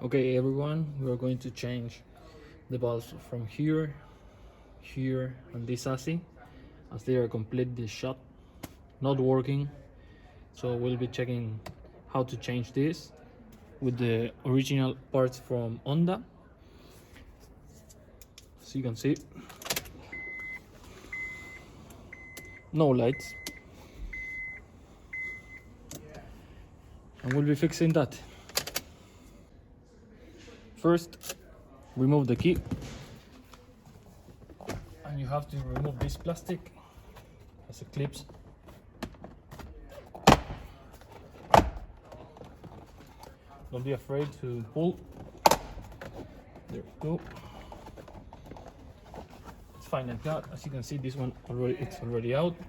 Okay everyone, we are going to change the valves from here, and this Assy, as they are completely shut, not working. So we'll be checking how to change this with the original parts from Honda. So you can see, no lights, and we'll be fixing that. First, remove the key, and you have to remove this plastic as it clips. Don't be afraid to pull. There we go. It's fine like that. As you can see, this one it's already out.